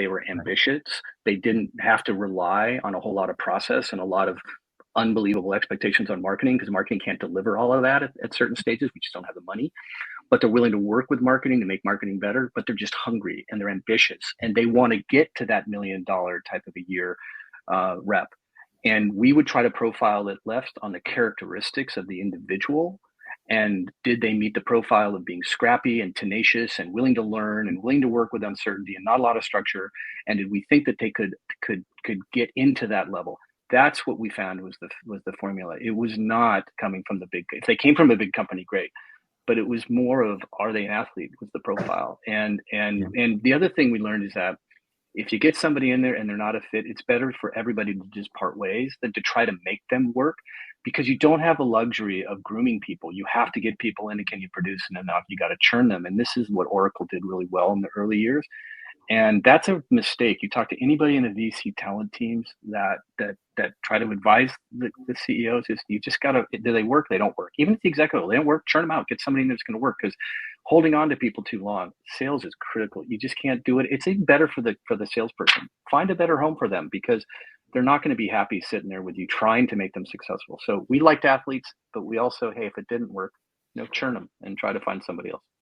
They were Right. ambitious. They didn't have to rely on a whole lot of process and a lot of unbelievable expectations on marketing because marketing can't deliver all of that at certain stages. We just don't have the money, but they're willing to work with marketing to make marketing better, but they're just hungry and they're ambitious and they want to get to that $1 million type of a year rep. And we would try to profile it left on the characteristics of the individual. And did they meet the profile of being scrappy and tenacious and willing to learn and willing to work with uncertainty and not a lot of structure? And did we think that they could get into that level? That's what we found was the formula. It was not coming from the big. If they came from a big company, great, but it was more of, are they an athlete was the profile. Yeah. And the other thing we learned is that if you get somebody in there and they're not a fit, it's better for everybody to just part ways than to try to make them work, because you don't have the luxury of grooming people. You have to get people in, and can you produce enough? You got to churn them. And this is what Oracle did really well in the early years. And that's a mistake. You talk to anybody in the VC talent teams that try to advise the CEOs, is you just gotta, do they work? They don't work. Even if the executive, they don't work, churn them out, get somebody in that's gonna work, because holding on to people too long, sales is critical. You just can't do it. It's even better for the salesperson. Find a better home for them, because they're not going to be happy sitting there with you trying to make them successful. So we liked athletes, but we also, hey, if it didn't work, churn them and try to find somebody else.